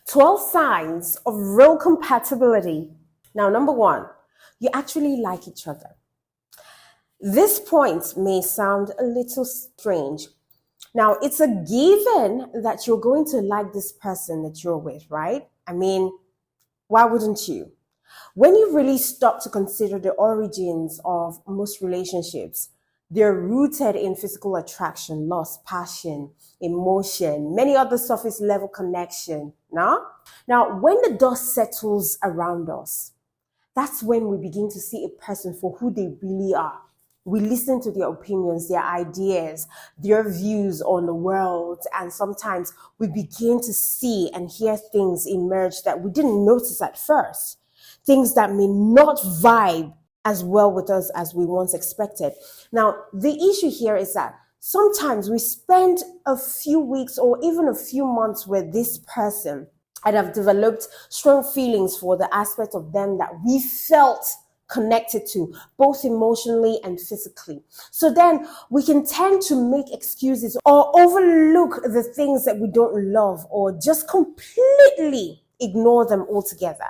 12 signs of real compatibility. Now, number one, you actually like each other. This point may sound a little strange. Now, it's a given that you're going to like this person that you're with, right? I mean, why wouldn't you? When you really stop to consider the origins of most relationships, they're rooted in physical attraction, lust, passion, emotion, many other surface level connection. Now, when the dust settles around us, that's when we begin to see a person for who they really are. We listen to their opinions, their ideas, their views on the world, and sometimes we begin to see and hear things emerge that we didn't notice at first. Things that may not vibe as well with us as we once expected. Now, the issue here is that sometimes we spend a few weeks or even a few months with this person and have developed strong feelings for the aspect of them that we felt connected to, both emotionally and physically. So then we can tend to make excuses or overlook the things that we don't love or just completely ignore them altogether.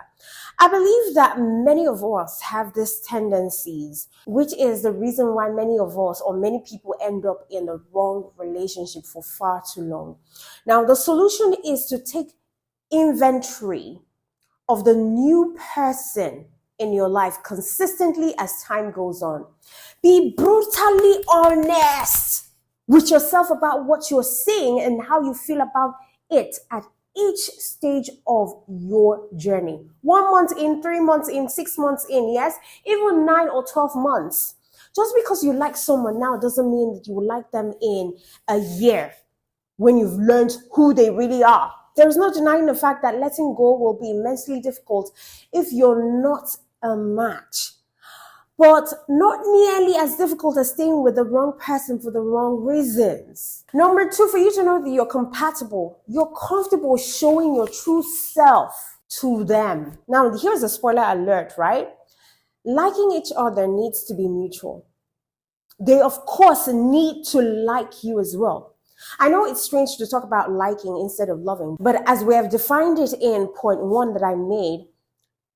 I believe that many of us have these tendencies, which is the reason why many of us or many people end up in a wrong relationship for far too long. Now, the solution is to take inventory of the new person in your life consistently as time goes on. Be brutally honest with yourself about what you're seeing and how you feel about it at each stage of your journey. 1 month in, 3 months in, 6 months in, yes, even 9 or 12 months. Just because you like someone now doesn't mean that you will like them in a year when you've learned who they really are. There is no denying the fact that letting go will be immensely difficult if you're not a match, but not nearly as difficult as staying with the wrong person for the wrong reasons. Number two, for you to know that you're compatible, you're comfortable showing your true self to them. Now, here's a spoiler alert, right? Liking each other needs to be mutual. They, of course, need to like you as well. I know it's strange to talk about liking instead of loving, but as we have defined it in point one that I made,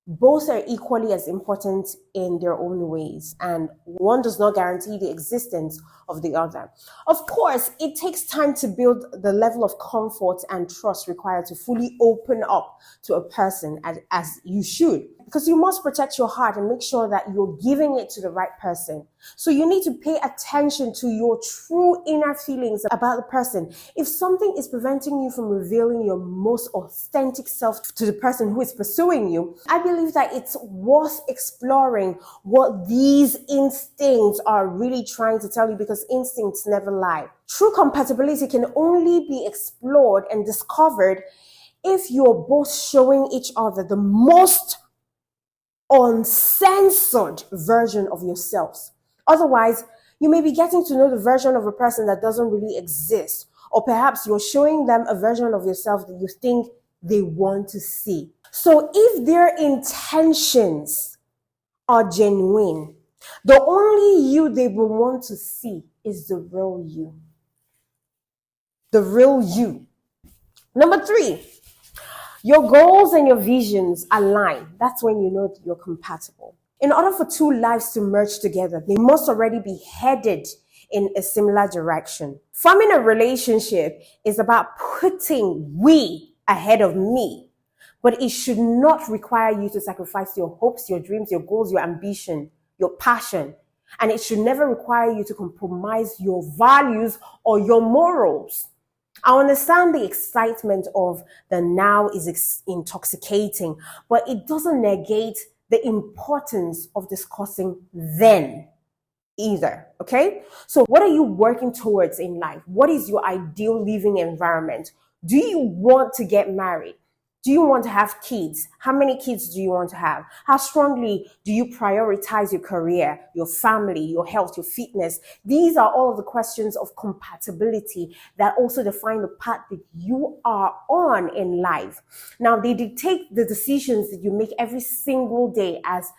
both are equally as important in their own ways, and one does not guarantee the existence of the other. Of course, it takes time to build the level of comfort and trust required to fully open up to a person as you should, because you must protect your heart and make sure that you're giving it to the right person. So you need to pay attention to your true inner feelings about the person. If something is preventing you from revealing your most authentic self to the person who is pursuing you, I believe that it's worth exploring what these instincts are really trying to tell you, because instincts never lie. True compatibility can only be explored and discovered if you're both showing each other the most uncensored version of yourselves. Otherwise, you may be getting to know the version of a person that doesn't really exist, or perhaps you're showing them a version of yourself that you think they want to see. So if their intentions are genuine, the only you they will want to see is the real you. The real you. Number three, your goals and your visions align. That's when you know that you're compatible. In order for two lives to merge together, they must already be headed in a similar direction. Forming a relationship is about putting we ahead of me, but it should not require you to sacrifice your hopes, your dreams, your goals, your ambition, your passion. And it should never require you to compromise your values or your morals. I understand the excitement of the now is intoxicating, but it doesn't negate the importance of discussing then either, okay? So what are you working towards in life? What is your ideal living environment? Do you want to get married? Do you want to have kids? How many kids do you want to have? How strongly do you prioritize your career, your family, your health, your fitness? These are all of the questions of compatibility that also define the path that you are on in life. Now, they dictate the decisions that you make every single day as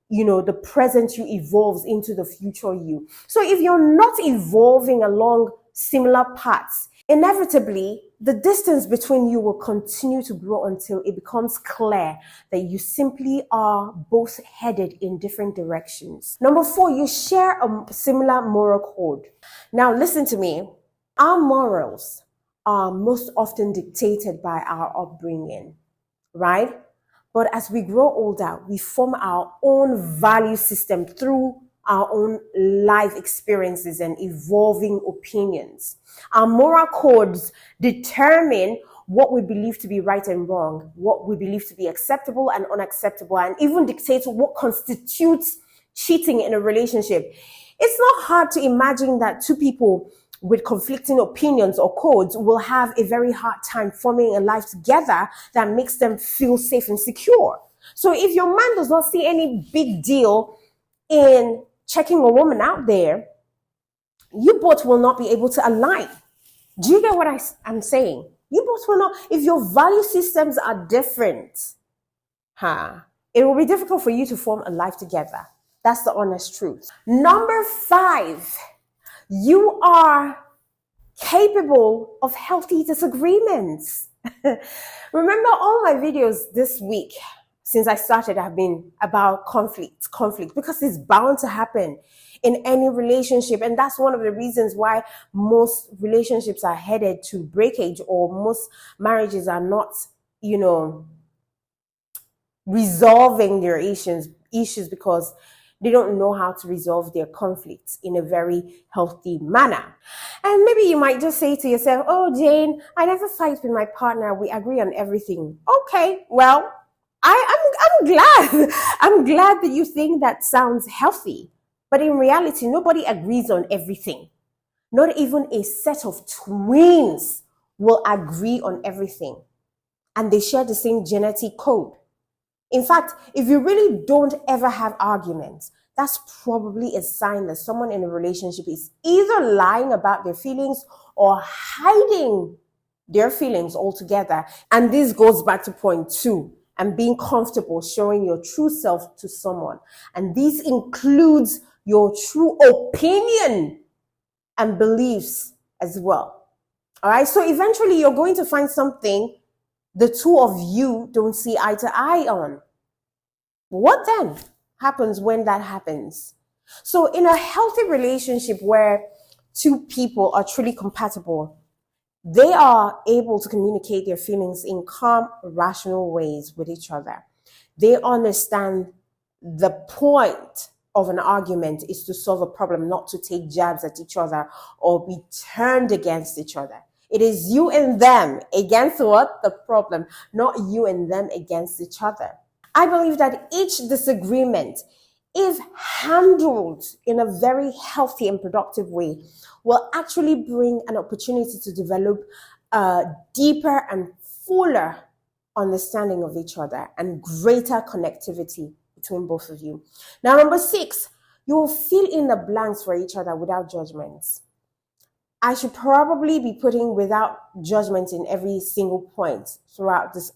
the present you evolves into the future you. So if you're not evolving along similar paths, Inevitably, the distance between you will continue to grow until it becomes clear that you simply are both headed in different directions. Number 4, you share a similar moral code. Now, listen to me. Our morals are most often dictated by our upbringing, right? But as we grow older, we form our own value system through our own life experiences and evolving opinions. Our moral codes determine what we believe to be right and wrong, what we believe to be acceptable and unacceptable, and even dictate what constitutes cheating in a relationship. It's not hard to imagine that two people with conflicting opinions or codes will have a very hard time forming a life together that makes them feel safe and secure. So if your man does not see any big deal in checking a woman out there, you both will not be able to align. Do you get what I'm saying? You both will not. If your value systems are different, it will be difficult for you to form a life together. That's the honest truth. Number 5, you are capable of healthy disagreements. Remember, all my videos this week since I started have been about conflict, because it's bound to happen in any relationship. And that's one of the reasons why most relationships are headed to breakage, or most marriages are not, resolving their issues, because they don't know how to resolve their conflicts in a very healthy manner. And maybe you might just say to yourself, oh, Jane, I never fight with my partner. We agree on everything. Okay, well, I'm glad. I'm glad that you think that sounds healthy. But in reality, nobody agrees on everything. Not even a set of twins will agree on everything. And they share the same genetic code. In fact, if you really don't ever have arguments, that's probably a sign that someone in a relationship is either lying about their feelings or hiding their feelings altogether. And this goes back to point 2, and being comfortable showing your true self to someone. And this includes your true opinion and beliefs as well. All right. So eventually you're going to find something the two of you don't see eye to eye on. What then happens when that happens? So in a healthy relationship where two people are truly compatible, they are able to communicate their feelings in calm, rational ways with each other. They understand the point of an argument is to solve a problem, not to take jabs at each other or be turned against each other. It is you and them against what? The problem, not you and them against each other. I believe that each disagreement, if handled in a very healthy and productive way, will actually bring an opportunity to develop a deeper and fuller understanding of each other and greater connectivity between both of you. Now, number 6, you will fill in the blanks for each other without judgments. I should probably be putting without judgment in every single point throughout this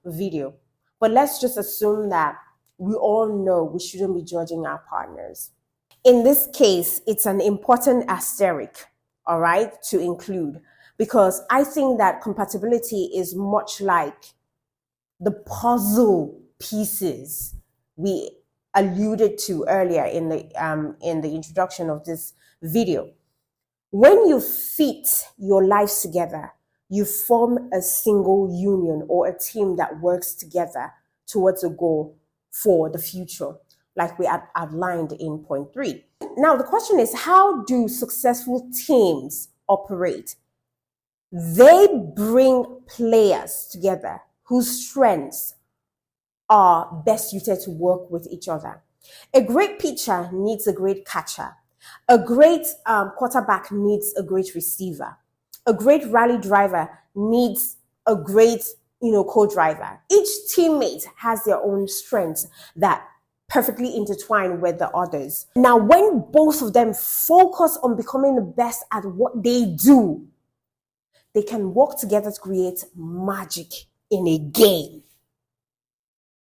video. But let's just assume that we all know we shouldn't be judging our partners. In this case, it's an important asterisk, all right, to include, because I think that compatibility is much like the puzzle pieces we alluded to earlier in the introduction of this video. When you fit your lives together, you form a single union or a team that works together towards a goal for the future, like we outlined in point 3. Now, the question is, how do successful teams operate? They bring players together whose strengths are best suited to work with each other. A great pitcher needs a great catcher. A great quarterback needs a great receiver. A great rally driver needs a great, co-driver. Each teammate has their own strengths that perfectly intertwine with the others. Now, when both of them focus on becoming the best at what they do, they can work together to create magic in a game.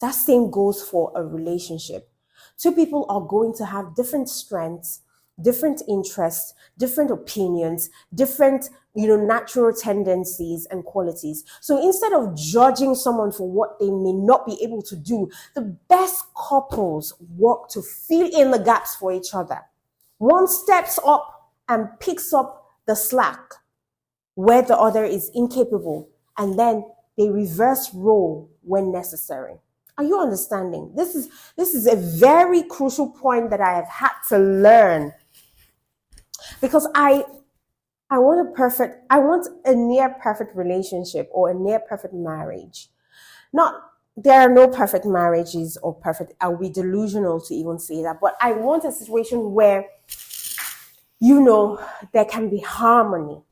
That same goes for a relationship. Two people are going to have different strengths, different interests, different opinions, different natural tendencies and qualities. So instead of judging someone for what they may not be able to do, the best couples work to fill in the gaps for each other. One steps up and picks up the slack where the other is incapable, and then they reverse role when necessary. Are you understanding? This is a very crucial point that I have had to learn, because I want a near perfect relationship or a near perfect marriage. Not There are no perfect marriages or perfect, I'll be delusional to even say that, but I want a situation where there can be harmony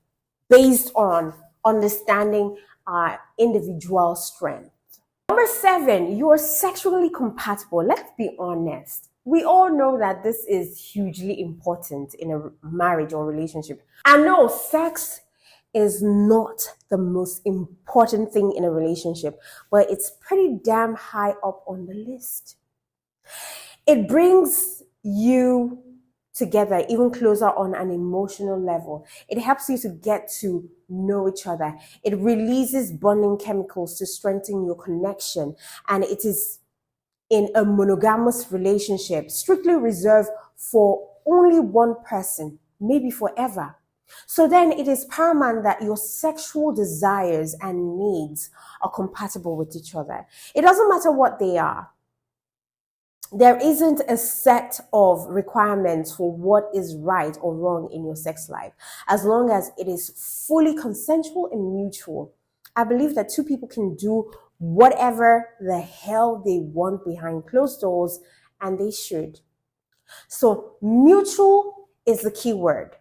based on understanding our individual strength. Number 7, you are sexually compatible. Let's be honest. We all know that this is hugely important in a marriage or relationship. I know sex is not the most important thing in a relationship, but it's pretty damn high up on the list. It brings you together even closer on an emotional level. It helps you to get to know each other. It releases bonding chemicals to strengthen your connection. And it is in a monogamous relationship, strictly reserved for only one person, maybe forever. So then it is paramount that your sexual desires and needs are compatible with each other. It doesn't matter what they are. There isn't a set of requirements for what is right or wrong in your sex life, as long as it is fully consensual and mutual. I believe that two people can do whatever the hell they want behind closed doors, and they should. So mutual is the key word.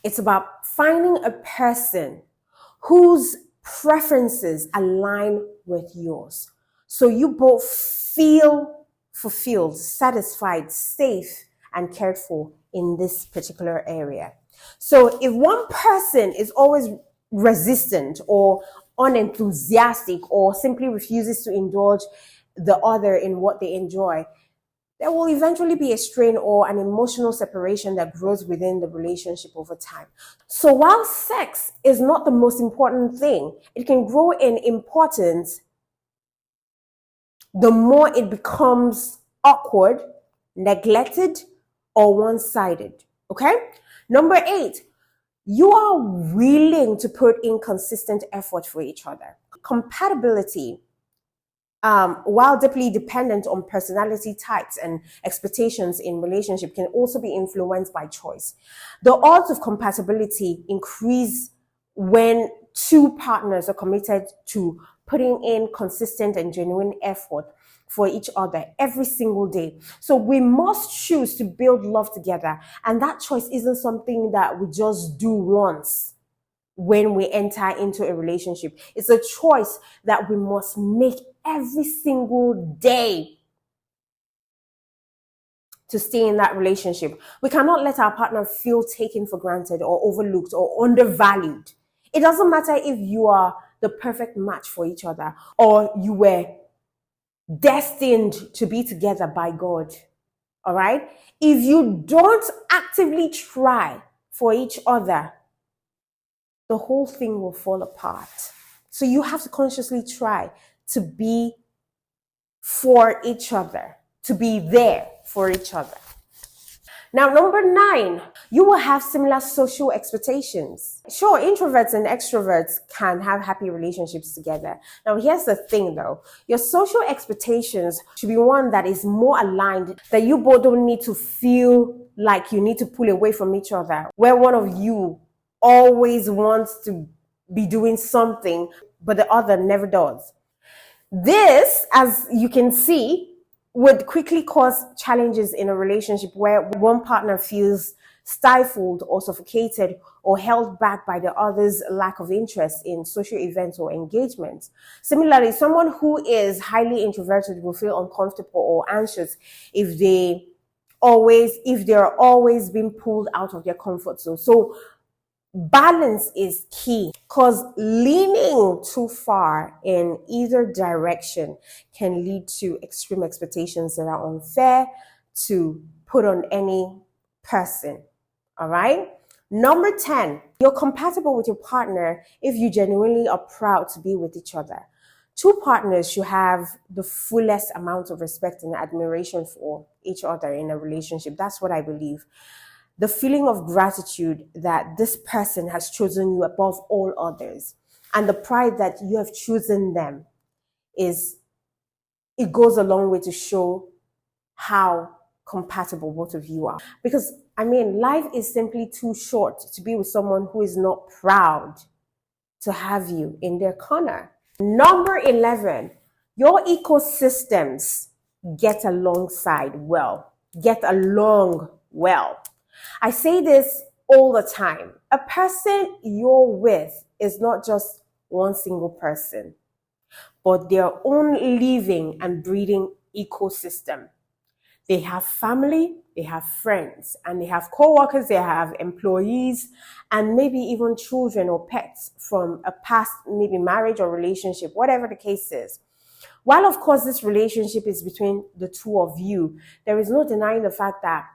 It's about finding a person whose preferences align with yours. So you both feel fulfilled, satisfied, safe, and cared for in this particular area. So if one person is always resistant or unenthusiastic or simply refuses to indulge the other in what they enjoy, there will eventually be a strain or an emotional separation that grows within the relationship over time. So while sex is not the most important thing, it can grow in importance the more it becomes awkward, neglected, or one-sided. Okay? Number 8, you are willing to put in consistent effort for each other. Compatibility, while deeply dependent on personality types and expectations in relationship, can also be influenced by choice. The odds of compatibility increase when two partners are committed to putting in consistent and genuine effort for each other every single day. So we must choose to build love together. And that choice isn't something that we just do once when we enter into a relationship. It's a choice that we must make every single day to stay in that relationship. We cannot let our partner feel taken for granted or overlooked or undervalued. It doesn't matter if you are the perfect match for each other or you were destined to be together by God. All right? If you don't actively try for each other, the whole thing will fall apart. So you have to consciously try to be for each other, to be there for each other. Now, number 9, you will have similar social expectations. Sure, introverts and extroverts can have happy relationships together. Now, here's the thing though. Your social expectations should be one that is more aligned, that you both don't need to feel like you need to pull away from each other, where one of you always wants to be doing something, but the other never does. This, as you can see, would quickly cause challenges in a relationship where one partner feels stifled or suffocated or held back by the other's lack of interest in social events or engagements. Similarly, someone who is highly introverted will feel uncomfortable or anxious if they're always being pulled out of their comfort zone. So balance is key, because leaning too far in either direction can lead to extreme expectations that are unfair to put on any person. All right? Number 10, you're compatible with your partner if you genuinely are proud to be with each other. Two partners should have the fullest amount of respect and admiration for each other in a relationship. That's what I believe. The feeling of gratitude that this person has chosen you above all others, and the pride that you have chosen them, it goes a long way to show how compatible both of you are. Because, I mean, life is simply too short to be with someone who is not proud to have you in their corner. Number 11, your ecosystems get alongside well. Get along well. I say this all the time. A person you're with is not just one single person, but their own living and breathing ecosystem. They have family, they have friends, and they have co-workers, they have employees, and maybe even children or pets from a past, maybe marriage or relationship, whatever the case is. While, of course, this relationship is between the two of you, there is no denying the fact that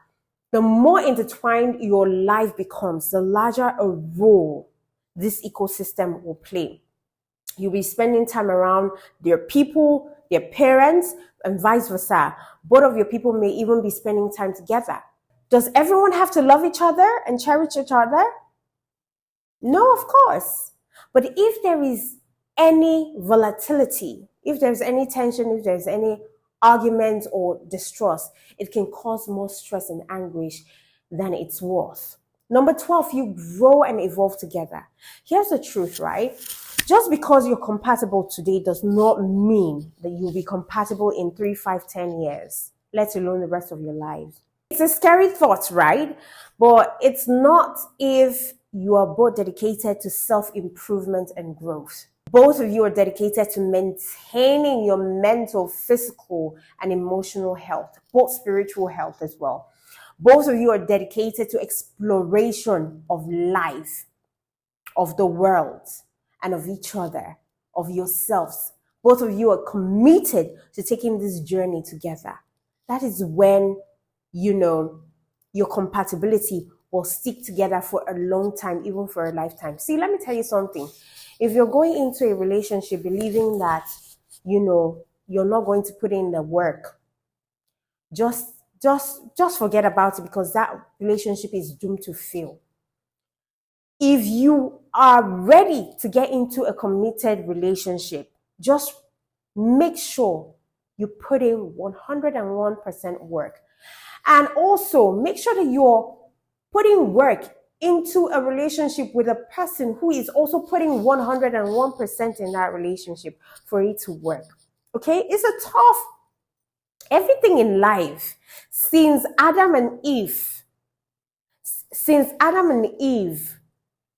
the more intertwined your life becomes, the larger a role this ecosystem will play. You'll be spending time around their people, their parents, and vice versa. Both of your people may even be spending time together. Does everyone have to love each other and cherish each other? No, of course. But if there is any volatility, if there's any tension, if there's any argument or distrust, it can cause more stress and anguish than it's worth. Number 12, you grow and evolve together. Here's the truth, right? Just because you're compatible today does not mean that you'll be compatible in 3, 5, 10 years, let alone the rest of your life. It's a scary thought, right? But it's not if you are both dedicated to self-improvement and growth. Both of you are dedicated to maintaining your mental, physical, and emotional health, both spiritual health as well. Both of you are dedicated to exploration of life, of the world, and of each other, of yourselves. Both of you are committed to taking this journey together. That is when, your compatibility will stick together for a long time, even for a lifetime. See, let me tell you something. If you're going into a relationship believing that, you're not going to put in the work, just forget about it, because that relationship is doomed to fail. If you are ready to get into a committed relationship, just make sure you put in 101% work. And also make sure that you're putting work into a relationship with a person who is also putting 101% in that relationship for it to work. Okay? It's a tough, everything in life, since Adam and Eve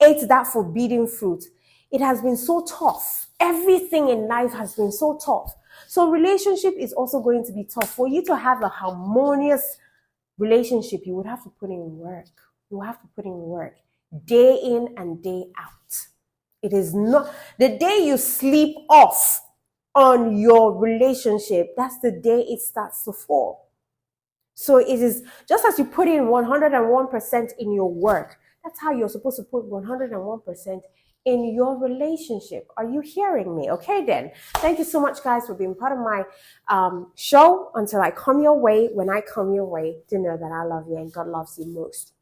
ate that forbidden fruit, it has been so tough. Everything in life has been so tough. So relationship is also going to be tough. For you to have a harmonious relationship, you would have to put in work. You have to put in work day in and day out. It is not the day you sleep off on your relationship, that's the day it starts to fall. So it is just as you put in 101% in your work, that's how you're supposed to put 101% in your relationship. Are you hearing me? Okay, then. Thank you so much, guys, for being part of my show. Until I come your way, when I come your way, do know that I love you and God loves you most.